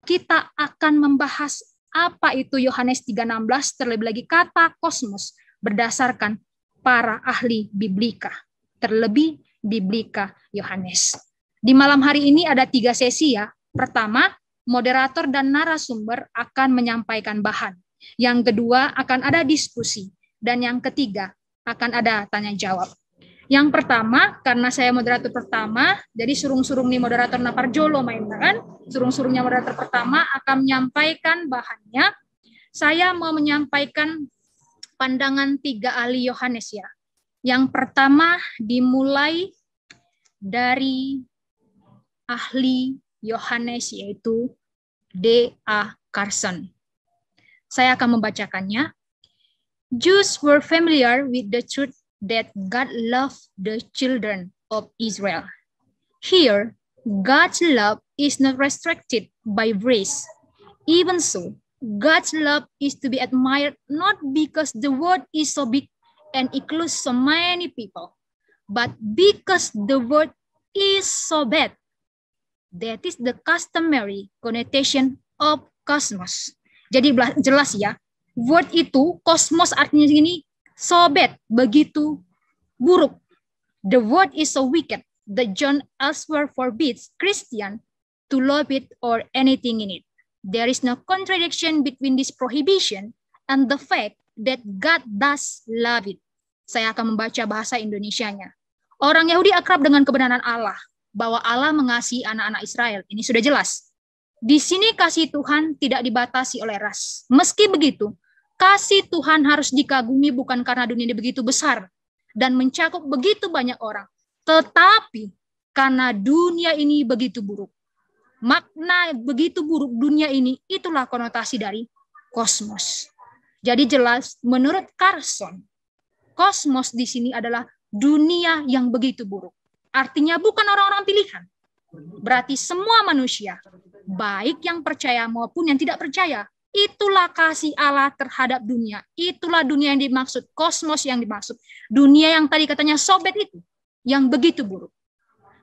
kita akan membahas apa itu Yohanes 3:16, terlebih lagi kata kosmos berdasarkan para ahli biblika, terlebih biblika Yohanes. Di malam hari ini ada 3 sesi ya. Pertama, moderator dan narasumber akan menyampaikan bahan. Yang kedua, akan ada diskusi. Dan yang ketiga, akan ada tanya jawab. Yang pertama, karena saya moderator pertama, jadi surung-surung nih moderator Naparjolo main kan? Surung-surungnya moderator pertama akan menyampaikan bahannya. Saya mau menyampaikan pandangan 3 ahli Yohanes ya. Yang pertama dimulai dari ahli Yohanes yaitu D.A. Carson. Saya akan membacakannya. Jews were familiar with the truth that God loved the children of Israel. Here, God's love is not restricted by race. Even so, God's love is to be admired not because the world is so big and includes so many people, but because the world is so bad. That is the customary connotation of cosmos. Jadi jelas ya, word itu, kosmos artinya ini, so bad, begitu buruk. The word is so wicked that John elsewhere forbids Christian to love it or anything in it. There is no contradiction between this prohibition and the fact that God does love it. Saya akan membaca bahasa Indonesianya. Orang Yahudi akrab dengan kebenaran Allah, bahwa Allah mengasihi anak-anak Israel. Ini sudah jelas. Di sini kasih Tuhan tidak dibatasi oleh ras. Meski begitu, kasih Tuhan harus dikagumi bukan karena dunia ini begitu besar dan mencakup begitu banyak orang, tetapi karena dunia ini begitu buruk. Makna begitu buruk dunia ini, itulah konotasi dari kosmos. Jadi jelas menurut Carson, kosmos di sini adalah dunia yang begitu buruk. Artinya bukan orang-orang pilihan. Berarti semua manusia, baik yang percaya maupun yang tidak percaya, itulah kasih Allah terhadap dunia. Itulah dunia yang dimaksud, kosmos yang dimaksud. Dunia yang tadi katanya sobat itu, yang begitu buruk.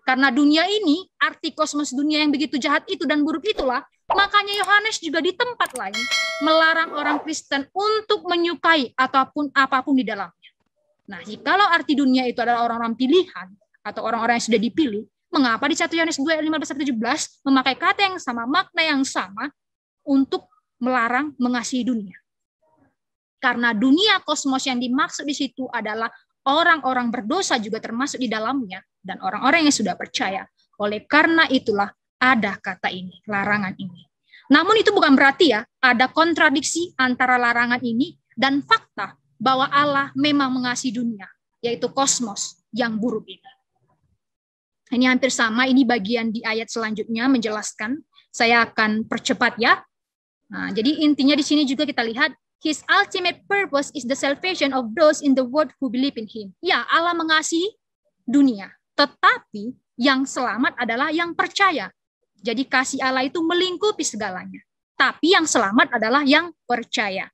Karena dunia ini, arti kosmos dunia yang begitu jahat itu dan buruk itulah, makanya Yohanes juga di tempat lain melarang orang Kristen untuk menyukai ataupun apapun di dalamnya. Nah, jikalau arti dunia itu adalah orang-orang pilihan atau orang-orang yang sudah dipilih, mengapa di 1 Yohanes 2:15-17 memakai kata yang sama, makna yang sama untuk melarang mengasihi dunia? Karena dunia kosmos yang dimaksud di situ adalah orang-orang berdosa juga termasuk di dalamnya dan orang-orang yang sudah percaya. Oleh karena itulah ada kata ini, larangan ini. Namun itu bukan berarti ya ada kontradiksi antara larangan ini dan fakta bahwa Allah memang mengasihi dunia, yaitu kosmos yang buruk ini. Ini hampir sama, ini bagian di ayat selanjutnya menjelaskan. Saya akan percepat ya. Nah, jadi intinya di sini juga kita lihat, His ultimate purpose is the salvation of those in the world who believe in Him. Ya, Allah mengasihi dunia, tetapi yang selamat adalah yang percaya. Jadi kasih Allah itu melingkupi segalanya. Tapi yang selamat adalah yang percaya.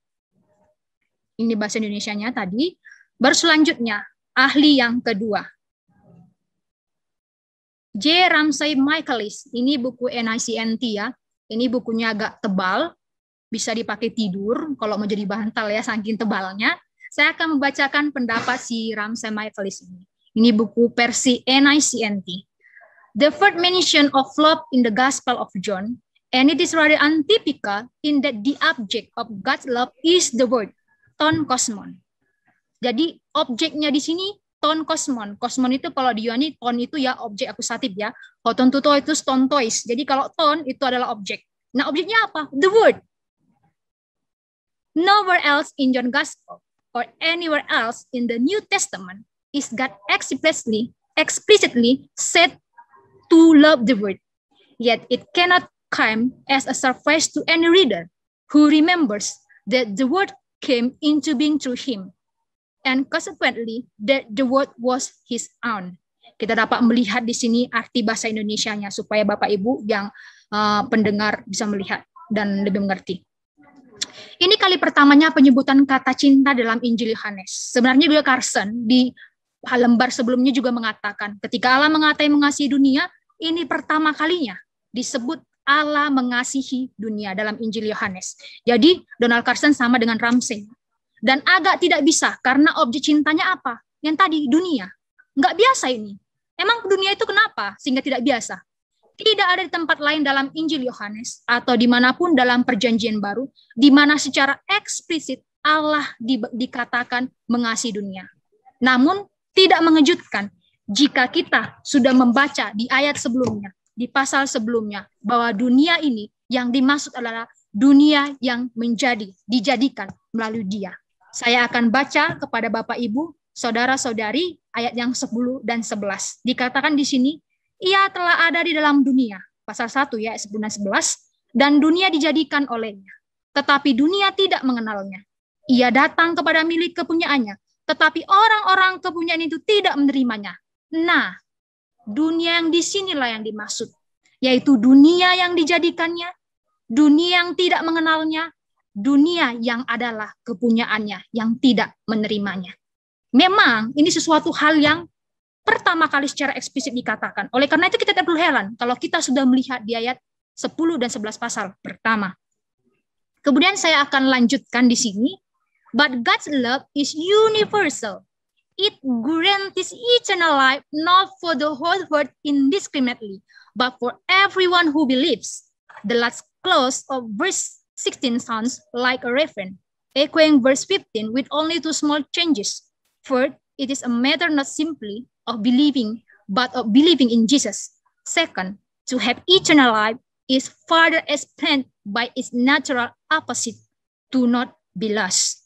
Ini bahasa Indonesianya tadi. Baru selanjutnya, ahli yang kedua. J. Ramsey Michaelis, ini buku NICNT ya. Ini bukunya agak tebal, bisa dipakai tidur kalau mau jadi bantal ya, saking tebalnya. Saya akan membacakan pendapat si Ramsey Michaelis ini. Ini buku versi NICNT. The first mention of love in the Gospel of John, and it is rather untypical in that the object of God's love is the word, ton kosmon. Jadi objeknya di sini ton kosmon. Kosmon itu kalau di Yunani ton itu ya objek akusatif ya. Kalau ton tuto itu stontois. Jadi kalau ton itu adalah objek. Nah objeknya apa? The word. Nowhere else in John Gospel or anywhere else in the New Testament is God explicitly said to love the word. Yet it cannot come as a surprise to any reader who remembers that the word came into being through him. And consequently, that the word was his own. Kita dapat melihat di sini arti bahasa Indonesianya supaya Bapak Ibu yang pendengar bisa melihat dan lebih mengerti. Ini kali pertamanya penyebutan kata cinta dalam Injil Yohanes. Sebenarnya juga Carson di lembar sebelumnya juga mengatakan ketika Allah mengasihi dunia, ini pertama kalinya disebut Allah mengasihi dunia dalam Injil Yohanes. Jadi Donald Carson sama dengan Ramsey. Dan agak tidak bisa karena objek cintanya apa? Yang tadi, dunia. Nggak biasa ini. Emang dunia itu kenapa sehingga tidak biasa? Tidak ada di tempat lain dalam Injil Yohanes atau dimanapun dalam Perjanjian Baru di mana secara eksplisit Allah dikatakan mengasihi dunia. Namun tidak mengejutkan jika kita sudah membaca di ayat sebelumnya, di pasal sebelumnya, bahwa dunia ini yang dimaksud adalah dunia yang dijadikan melalui Dia. Saya akan baca kepada Bapak Ibu, saudara-saudari, ayat yang 10 dan 11. Dikatakan di sini, Ia telah ada di dalam dunia, pasal 1 ya, ayat 10 dan 11, dan dunia dijadikan olehnya. Tetapi dunia tidak mengenalnya. Ia datang kepada milik kepunyaannya, tetapi orang-orang kepunyaan itu tidak menerimanya. Nah, dunia yang disinilah yang dimaksud, yaitu dunia yang dijadikannya, dunia yang tidak mengenalnya, dunia yang adalah kepunyaannya yang tidak menerimanya. Memang ini sesuatu hal yang pertama kali secara eksplisit dikatakan. Oleh karena itu kita tidak perlu heran kalau kita sudah melihat di ayat 10 dan 11 pasal pertama. Kemudian saya akan lanjutkan di sini. But God's love is universal. It guarantees eternal life not for the whole world indiscriminately, but for everyone who believes. The last clause of verse 16 sounds like a refrain, echoing verse 15 with only two small changes. First, it is a matter not simply of believing, but of believing in Jesus. Second, to have eternal life is further explained by its natural opposite, to not be lost.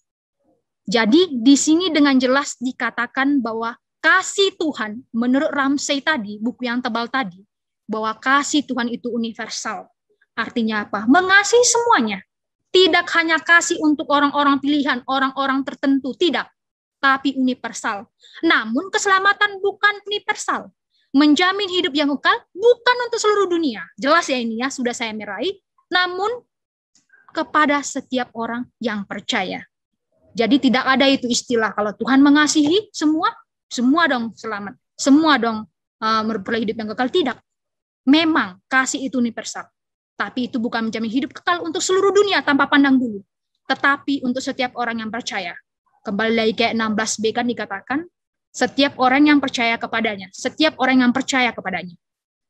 Jadi di sini dengan jelas dikatakan bahwa kasih Tuhan, menurut Ramsey tadi, buku yang tebal tadi, bahwa kasih Tuhan itu universal. Artinya apa? Mengasihi semuanya. Tidak hanya kasih untuk orang-orang pilihan, orang-orang tertentu, tidak. Tapi universal. Namun keselamatan bukan universal. Menjamin hidup yang kekal bukan untuk seluruh dunia. Jelas ya ini ya, sudah saya meraih. Namun kepada setiap orang yang percaya. Jadi tidak ada itu istilah kalau Tuhan mengasihi semua dong selamat. Semua dong memperoleh hidup yang kekal. Tidak. Memang kasih itu universal. Tapi itu bukan menjamin hidup kekal untuk seluruh dunia tanpa pandang bulu. Tetapi untuk setiap orang yang percaya. Kembali lagi ke 16b kan dikatakan, setiap orang yang percaya kepadanya. Setiap orang yang percaya kepadanya.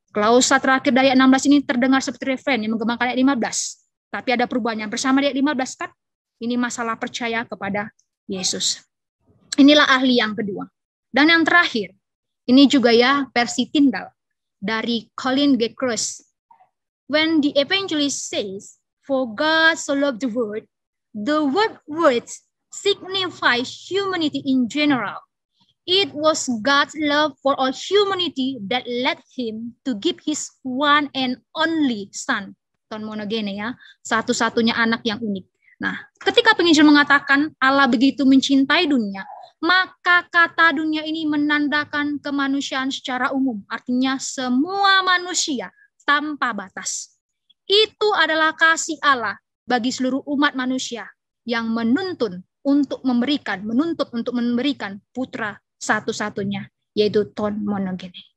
Klausa terakhir dari ayat 16 ini terdengar seperti referen yang menggemakan ayat 15. Tapi ada perubahannya. Bersama di ayat 15 kan, ini masalah percaya kepada Yesus. Inilah ahli yang kedua. Dan yang terakhir, ini juga ya versi Tyndale dari Colin G. Kruse. When the evangelist says, for God so loved the world words signifies humanity in general. It was God's love for all humanity that led him to give his one and only son. Ton monogene ya, satu-satunya anak yang unik. Nah, ketika penginjil mengatakan Allah begitu mencintai dunia, maka kata dunia ini menandakan kemanusiaan secara umum. Artinya semua manusia tanpa batas. Itu adalah kasih Allah bagi seluruh umat manusia yang menuntut untuk memberikan putra satu-satunya, yaitu ton monogene.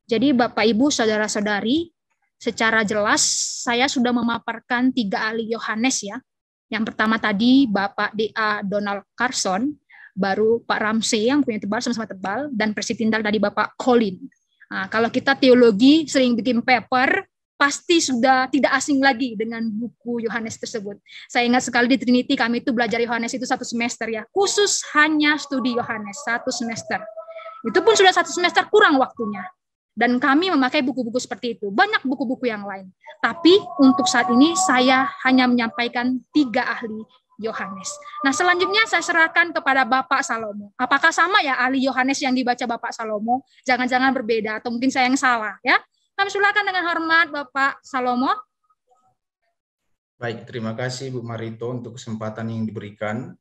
Jadi Bapak Ibu saudara-saudari, secara jelas saya sudah memaparkan 3 ahli Yohanes ya. Yang pertama tadi Bapak D.A. Donald Carson, baru Pak Ramsey yang punya tebal sama-sama tebal, dan versi Tyndale tadi Bapak Colin. Nah, kalau kita teologi sering bikin paper, pasti sudah tidak asing lagi dengan buku Yohanes tersebut. Saya ingat sekali di Trinity kami itu belajar Yohanes itu 1 semester ya, khusus hanya studi Yohanes 1 semester. Itu pun sudah 1 semester kurang waktunya. Dan kami memakai buku-buku seperti itu. Banyak buku-buku yang lain. Tapi untuk saat ini saya hanya menyampaikan 3 ahli Yohanes. Nah selanjutnya saya serahkan kepada Bapak Salomo. Apakah sama ya ahli Yohanes yang dibaca Bapak Salomo? Jangan-jangan berbeda atau mungkin saya yang salah ya. Kami silakan dengan hormat Bapak Salomo. Baik, terima kasih Bu Marito untuk kesempatan yang diberikan.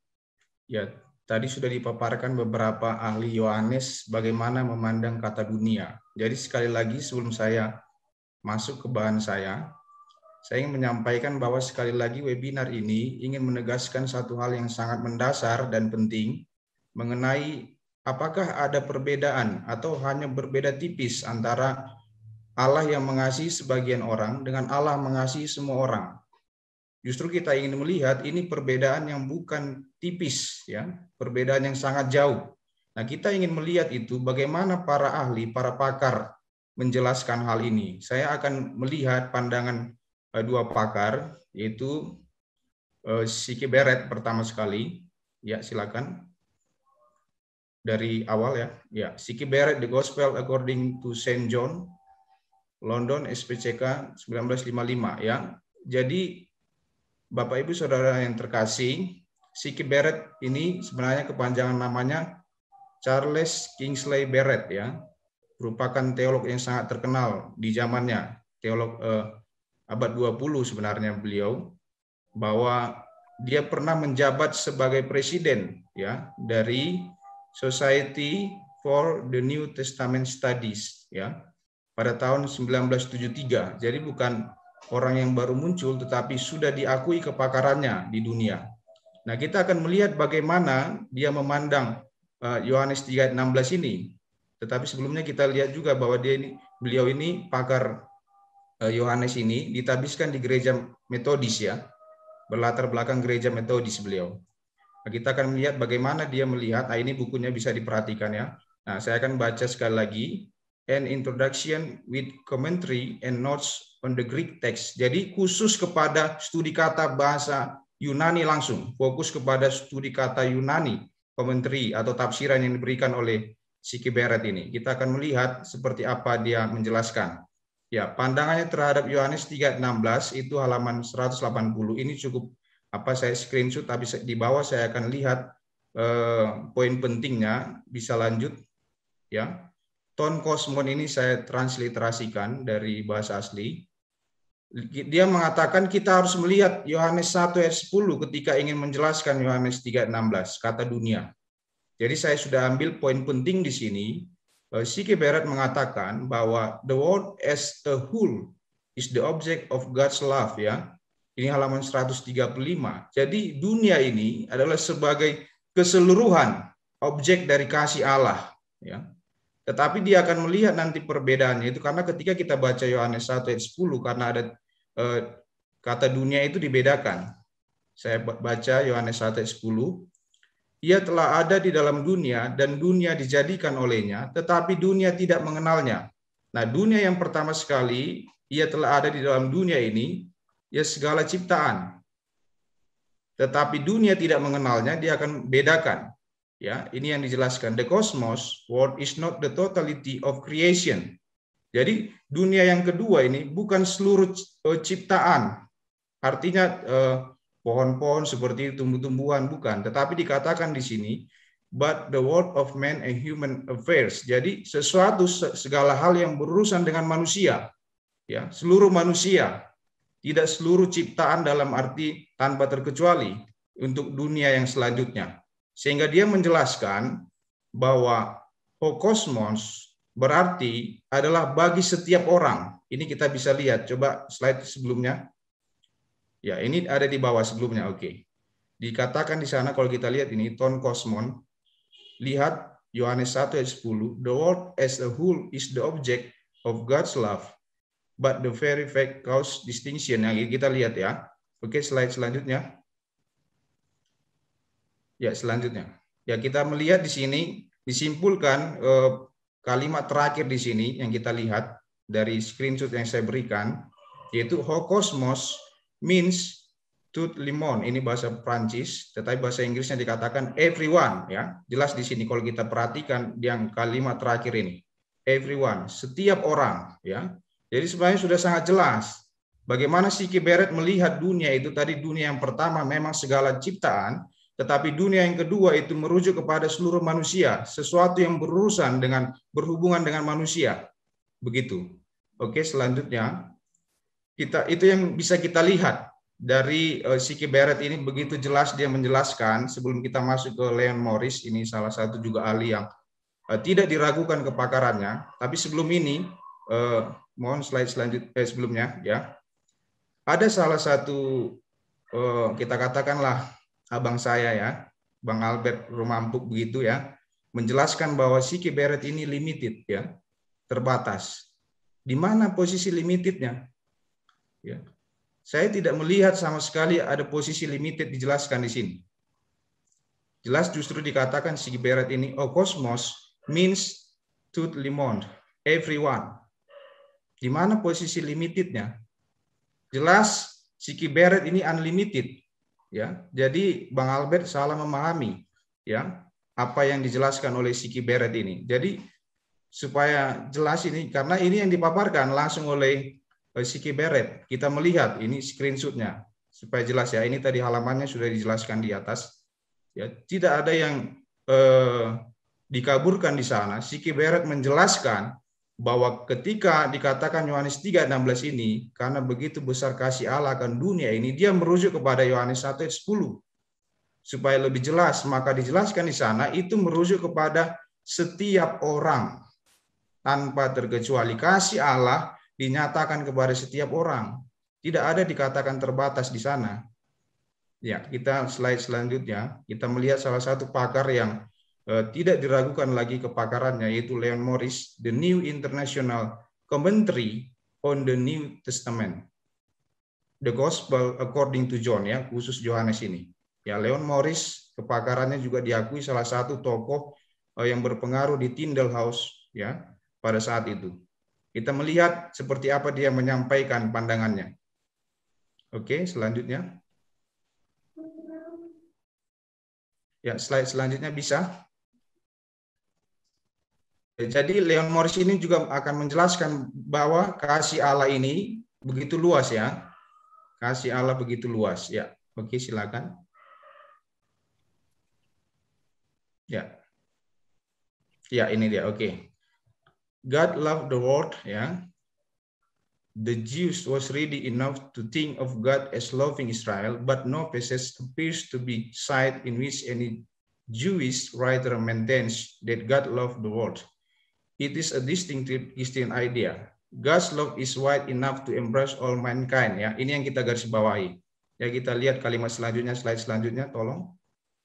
Ya, tadi sudah dipaparkan beberapa ahli Yohanes bagaimana memandang kata dunia. Jadi sekali lagi sebelum saya masuk ke bahan saya ingin menyampaikan bahwa sekali lagi webinar ini ingin menegaskan satu hal yang sangat mendasar dan penting mengenai apakah ada perbedaan atau hanya berbeda tipis antara Allah yang mengasihi sebagian orang dengan Allah mengasihi semua orang. Justru kita ingin melihat ini perbedaan yang bukan tipis, ya, perbedaan yang sangat jauh. Nah, kita ingin melihat itu bagaimana para ahli, para pakar menjelaskan hal ini. Saya akan melihat pandangan dua pakar, yaitu C.K. Barrett pertama sekali. Ya, silakan. Dari awal ya. Ya, C.K. Barrett, The Gospel According to Saint John, London, SPCK 1955 ya. Jadi Bapak Ibu Saudara yang terkasih, C.K. Barrett ini sebenarnya kepanjangan namanya Charles Kingsley Barrett ya. Merupakan teolog yang sangat terkenal di zamannya. Teolog abad 20 sebenarnya beliau, bahwa dia pernah menjabat sebagai presiden ya dari Society for the New Testament Studies ya pada tahun 1973. Jadi bukan orang yang baru muncul, tetapi sudah diakui kepakarannya di dunia. Nah, kita akan melihat bagaimana dia memandang Yohanes 3:16 ini. Tetapi sebelumnya kita lihat juga bahwa beliau ini pakar Yohanes ini ditabiskan di gereja Metodis ya, berlatar belakang gereja Metodis beliau. Nah, kita akan melihat bagaimana dia melihat. Nah, ini bukunya bisa diperhatikan ya. Nah, saya akan baca sekali lagi. An introduction with commentary and notes on the Greek text. Jadi khusus kepada studi kata bahasa Yunani langsung, fokus kepada studi kata Yunani, commentary atau tafsiran yang diberikan oleh C.K. Barrett ini. Kita akan melihat seperti apa dia menjelaskan. Ya, pandangannya terhadap Yohanes 3:16 itu halaman 180. Ini cukup saya screenshot, tapi di bawah saya akan lihat poin pentingnya. Bisa lanjut ya. Ton Kosmon ini saya transliterasikan dari bahasa asli. Dia mengatakan kita harus melihat Yohanes 1:10 ketika ingin menjelaskan Yohanes 3:16, kata dunia. Jadi saya sudah ambil poin penting di sini. C.K. Barrett mengatakan bahwa the world as a whole is the object of God's love ya. Ini halaman 135. Jadi dunia ini adalah sebagai keseluruhan objek dari kasih Allah ya. Tetapi dia akan melihat nanti perbedaannya itu karena ketika kita baca Yohanes 1:10 karena ada kata dunia itu dibedakan. Saya baca Yohanes 1:10. Ia telah ada di dalam dunia dan dunia dijadikan olehnya, tetapi dunia tidak mengenalnya. Nah, dunia yang pertama sekali, ia telah ada di dalam dunia ini, ya segala ciptaan. Tetapi dunia tidak mengenalnya, dia akan bedakan. Ya, ini yang dijelaskan. The cosmos world is not the totality of creation. Jadi dunia yang kedua ini bukan seluruh ciptaan. Artinya pohon-pohon seperti tumbuh-tumbuhan bukan, tetapi dikatakan di sini but the world of man and human affairs. Jadi sesuatu segala hal yang berurusan dengan manusia. Ya, seluruh manusia. Tidak seluruh ciptaan dalam arti tanpa terkecuali untuk dunia yang selanjutnya. Sehingga dia menjelaskan bahwa hokosmos berarti adalah bagi setiap orang. Ini kita bisa lihat. Coba slide sebelumnya. Ya, ini ada di bawah sebelumnya. Oke. Dikatakan di sana kalau kita lihat ini ton kosmon. Lihat Yohanes 1:10. The world as a whole is the object of God's love, but the very fact cause distinction. Yang kita lihat ya. Oke, slide selanjutnya. Ya, selanjutnya. Ya, kita melihat di sini disimpulkan kalimat terakhir di sini yang kita lihat dari screenshot yang saya berikan, yaitu hokosmos means tout le monde. Ini bahasa Prancis, tetapi bahasa Inggrisnya dikatakan everyone ya. Jelas di sini kalau kita perhatikan yang kalimat terakhir ini. Everyone, setiap orang ya. Jadi sebenarnya sudah sangat jelas bagaimana C.K. Barrett melihat dunia itu. Tadi dunia yang pertama memang segala ciptaan, tetapi dunia yang kedua itu merujuk kepada seluruh manusia, sesuatu yang berhubungan dengan manusia. Begitu. Oke, selanjutnya itu yang bisa kita lihat dari C.K. Barrett ini, begitu jelas dia menjelaskan. Sebelum kita masuk ke Leon Morris, ini salah satu juga ahli yang tidak diragukan kepakarannya. Tapi sebelum ini, mohon slide selanjutnya sebelumnya ya. Ada salah satu kita katakanlah abang saya ya, Bang Albert Romampuk begitu ya, menjelaskan bahwa C.K. Barrett ini limited ya, terbatas. Di mana posisi limitednya? Ya. Saya tidak melihat sama sekali ada posisi limited dijelaskan di sini. Jelas justru dikatakan Sigi Barrett ini, oh cosmos means tout le monde, everyone. Di mana posisi limitednya? Jelas Sigi Barrett ini unlimited. Ya, jadi Bang Albert salah memahami ya apa yang dijelaskan oleh Sigi Barrett ini. Jadi supaya jelas ini, karena ini yang dipaparkan langsung oleh Sigi Barrett. Kita melihat ini screenshotnya supaya jelas ya. Ini tadi halamannya sudah dijelaskan di atas. Ya, tidak ada yang dikaburkan di sana. Sigi Barrett menjelaskan bahwa ketika dikatakan Yohanes 3:16 ini, karena begitu besar kasih Allah akan dunia ini, dia merujuk kepada Yohanes 1:10. Supaya lebih jelas, maka dijelaskan di sana itu merujuk kepada setiap orang. Tanpa terkecuali kasih Allah dinyatakan kepada setiap orang. Tidak ada dikatakan terbatas di sana. Ya, kita slide selanjutnya, kita melihat salah satu pakar yang tidak diragukan lagi kepakarannya, yaitu Leon Morris, The New International Commentary on the New Testament, The Gospel According to John, ya, khusus Yohanes ini. Ya, Leon Morris kepakarannya juga diakui salah satu tokoh yang berpengaruh di Tyndale House, ya, pada saat itu. Kita melihat seperti apa dia menyampaikan pandangannya. Oke, selanjutnya. Ya, slide selanjutnya bisa. Jadi Leon Morris ini juga akan menjelaskan bahwa kasih Allah ini begitu luas ya. Kasih Allah begitu luas ya. Oke, silakan. Ya. Ya, ini dia. Oke. God loved the world ya. The Jews was ready enough to think of God as loving Israel, but no passage appears to be cited in which any Jewish writer maintains that God loved the world. It is a distinctive Christian idea. God's love is wide enough to embrace all mankind. Ya, ini yang kita garis bawahi. Ya, kita lihat kalimat selanjutnya, slide selanjutnya, tolong.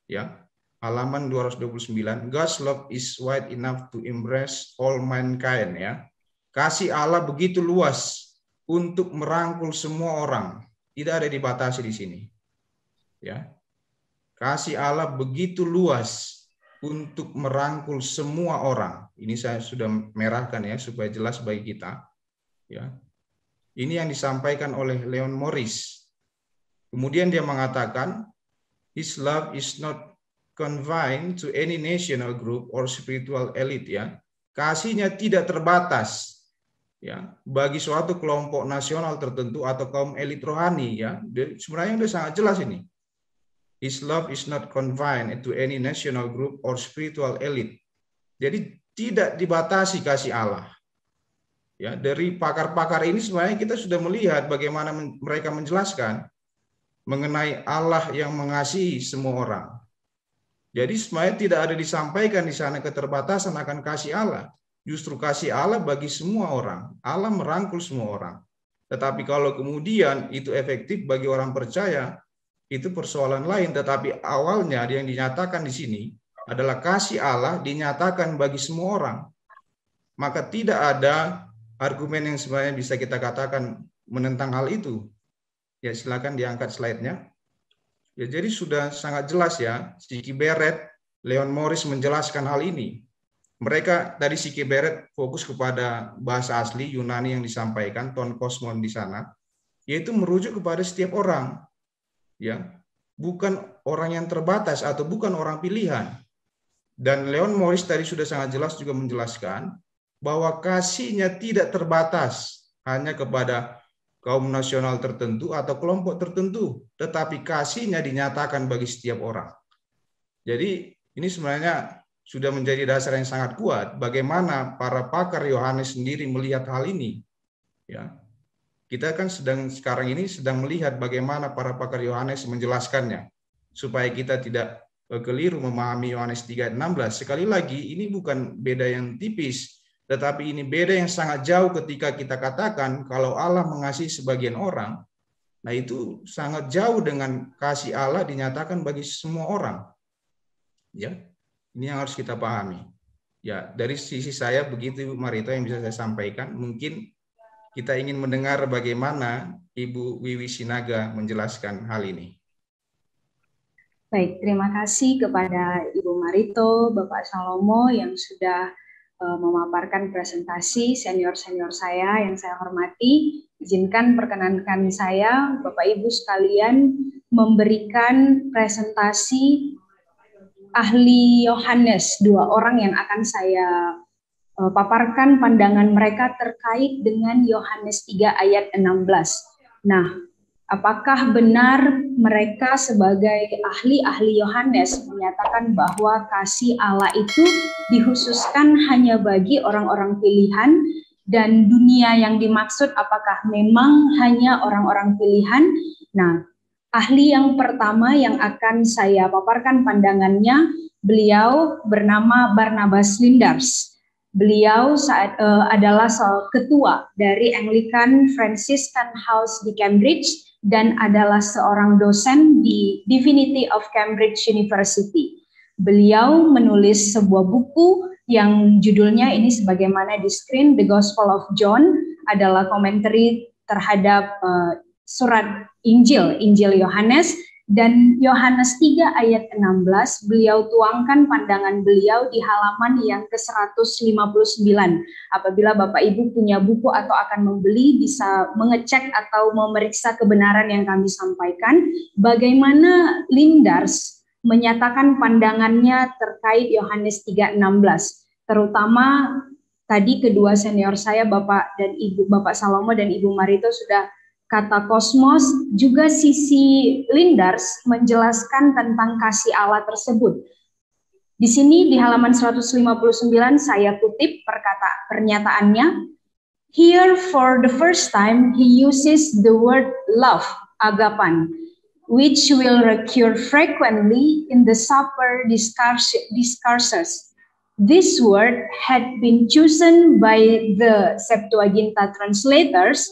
Ya, halaman 229. God's love is wide enough to embrace all mankind. Ya, kasih Allah begitu luas untuk merangkul semua orang. Tidak ada dibatasi di sini. Ya, kasih Allah begitu luas untuk merangkul semua orang. Ini saya sudah merahkan ya supaya jelas bagi kita. Ya. Ini yang disampaikan oleh Leon Morris. Kemudian dia mengatakan, His love is not confined to any national group or spiritual elite. Ya. Kasihnya tidak terbatas ya bagi suatu kelompok nasional tertentu atau kaum elit rohani. Ya. Sebenarnya sudah sangat jelas ini. His love is not confined to any national group or spiritual elite. Jadi tidak dibatasi kasih Allah. Ya, dari pakar-pakar ini sebenarnya kita sudah melihat bagaimana mereka menjelaskan mengenai Allah yang mengasihi semua orang. Jadi sebenarnya tidak ada disampaikan di sana keterbatasan akan kasih Allah. Justru kasih Allah bagi semua orang. Allah merangkul semua orang. Tetapi kalau kemudian itu efektif bagi orang percaya, itu persoalan lain, tetapi awalnya yang dinyatakan di sini adalah kasih Allah dinyatakan bagi semua orang. Maka tidak ada argumen yang sebenarnya bisa kita katakan menentang hal itu. Ya, silakan diangkat slide-nya. Ya, jadi sudah sangat jelas ya, Sigi Barrett, Leon Morris menjelaskan hal ini. Mereka dari Sigi Barrett fokus kepada bahasa asli Yunani yang disampaikan, ton kosmon di sana, yaitu merujuk kepada setiap orang. Ya, bukan orang yang terbatas atau bukan orang pilihan. Dan Leon Morris tadi sudah sangat jelas juga menjelaskan bahwa kasihnya tidak terbatas hanya kepada kaum nasional tertentu atau kelompok tertentu, tetapi kasihnya dinyatakan bagi setiap orang. Jadi ini sebenarnya sudah menjadi dasar yang sangat kuat bagaimana para pakar Yohanes sendiri melihat hal ini. Ya. Kita kan sekarang ini sedang melihat bagaimana para pakar Yohanes menjelaskannya supaya kita tidak keliru memahami Yohanes 3:16. Sekali lagi ini bukan beda yang tipis, tetapi ini beda yang sangat jauh ketika kita katakan kalau Allah mengasihi sebagian orang. Nah, itu sangat jauh dengan kasih Allah dinyatakan bagi semua orang. Ya. Ini yang harus kita pahami. Ya, dari sisi saya begitu Marito yang bisa saya sampaikan. Mungkin kita ingin mendengar bagaimana Ibu Wiwi Sinaga menjelaskan hal ini. Baik, terima kasih kepada Ibu Marito, Bapak Salomo yang sudah memaparkan presentasi, senior-senior saya yang saya hormati. Izinkan perkenankan saya, Bapak Ibu sekalian, memberikan presentasi ahli Yohanes, 2 orang yang akan saya paparkan pandangan mereka terkait dengan Yohanes 3 ayat 16. Nah, apakah benar mereka sebagai ahli-ahli Yohanes menyatakan bahwa kasih Allah itu dikhususkan hanya bagi orang-orang pilihan, dan dunia yang dimaksud apakah memang hanya orang-orang pilihan? Nah, ahli yang pertama yang akan saya paparkan pandangannya, beliau bernama Barnabas Lindars. Beliau adalah ketua dari Anglican Franciscan House di Cambridge dan adalah seorang dosen di Divinity of Cambridge University. Beliau menulis sebuah buku yang judulnya ini sebagaimana di screen, The Gospel of John, adalah komentari terhadap surat Injil Yohanes, dan Yohanes 3 ayat 16 beliau tuangkan pandangan beliau di halaman yang ke-159. Apabila Bapak Ibu punya buku atau akan membeli, bisa mengecek atau memeriksa kebenaran yang kami sampaikan. Bagaimana Lindars menyatakan pandangannya terkait Yohanes 3:16, terutama tadi kedua senior saya, Bapak dan Ibu, Bapak Salomo dan Ibu Marito sudah kata kosmos, juga sisi Lindars menjelaskan tentang kasih Allah tersebut. Di sini di halaman 159 saya kutip pernyataannya. Here for the first time he uses the word love, agapan, which will recur frequently in the supper discourses. This word had been chosen by the Septuaginta translators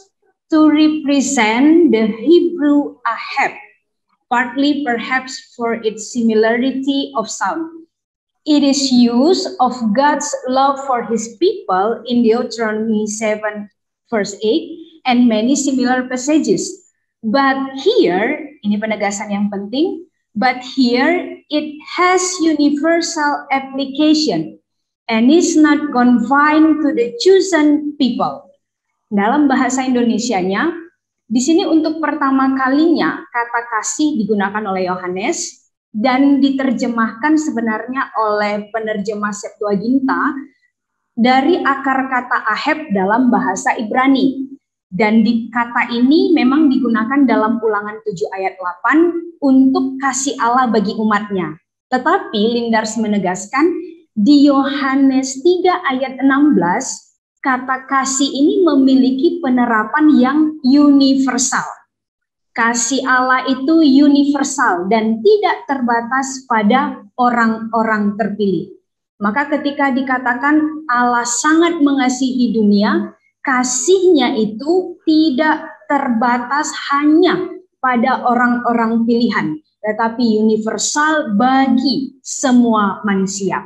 to represent the Hebrew ahab, partly perhaps for its similarity of sound. It is use of God's love for his people in Deuteronomy 7 verse 8 and many similar passages. But here, ini penegasan yang penting, but here it has universal application and is not confined to the chosen people. Dalam bahasa Indonesianya, di sini untuk pertama kalinya kata kasih digunakan oleh Yohanes dan diterjemahkan sebenarnya oleh penerjemah Septuaginta dari akar kata ahab dalam bahasa Ibrani. Dan kata ini memang digunakan dalam Ulangan 7 ayat 8 untuk kasih Allah bagi umatnya. Tetapi Lindars menegaskan di Yohanes 3 ayat 16, kata kasih ini memiliki penerapan yang universal. Kasih Allah itu universal dan tidak terbatas pada orang-orang terpilih. Maka ketika dikatakan Allah sangat mengasihi dunia, kasihnya itu tidak terbatas hanya pada orang-orang pilihan, tetapi universal bagi semua manusia.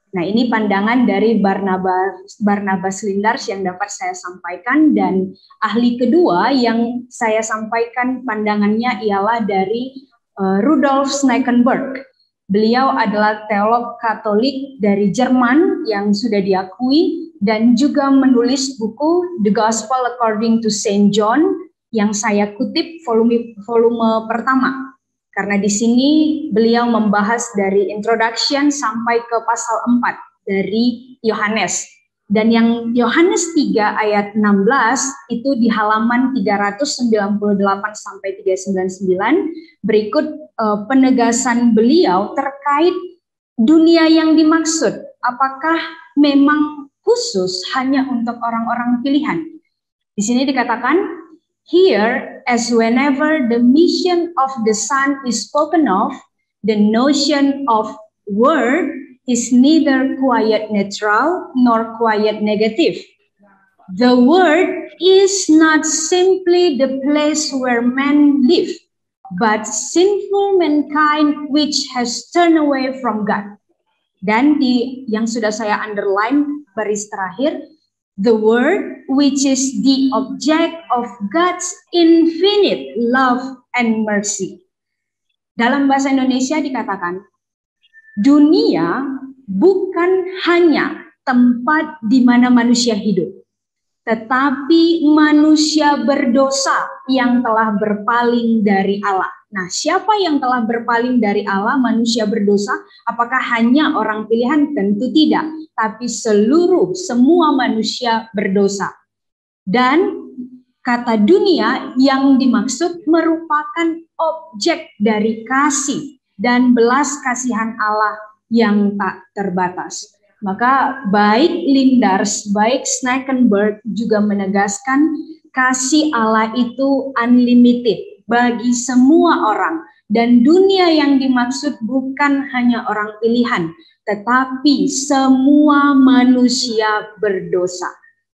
Nah, ini pandangan dari Barnabas Lindars yang dapat saya sampaikan, dan ahli kedua yang saya sampaikan pandangannya ialah dari Rudolf Schneckenburg. Beliau adalah teolog Katolik dari Jerman yang sudah diakui dan juga menulis buku The Gospel According to Saint John yang saya kutip volume pertama. Karena di sini beliau membahas dari introduction sampai ke pasal 4 dari Yohanes. Dan yang Yohanes 3 ayat 16 itu di halaman 398 sampai 399 berikut penegasan beliau terkait dunia yang dimaksud. Apakah memang khusus hanya untuk orang-orang pilihan? Di sini dikatakan, here, as whenever the mission of the Son is spoken of, the notion of word is neither quiet neutral nor quiet negative. The word is not simply the place where men live, but sinful mankind which has turned away from God. Dan yang sudah saya underline baris terakhir, the Word, which is the object of God's infinite love and mercy. Dalam bahasa Indonesia dikatakan, dunia bukan hanya tempat di mana manusia hidup, tetapi manusia berdosa yang telah berpaling dari Allah. Nah, siapa yang telah berpaling dari Allah, manusia berdosa? Apakah hanya orang pilihan? Tentu tidak, tapi semua manusia berdosa. Dan kata dunia yang dimaksud merupakan objek dari kasih dan belas kasihan Allah yang tak terbatas. Maka baik Lindars, baik Schnackenberg juga menegaskan kasih Allah itu unlimited bagi semua orang. Dan dunia yang dimaksud bukan hanya orang pilihan, tetapi semua manusia berdosa.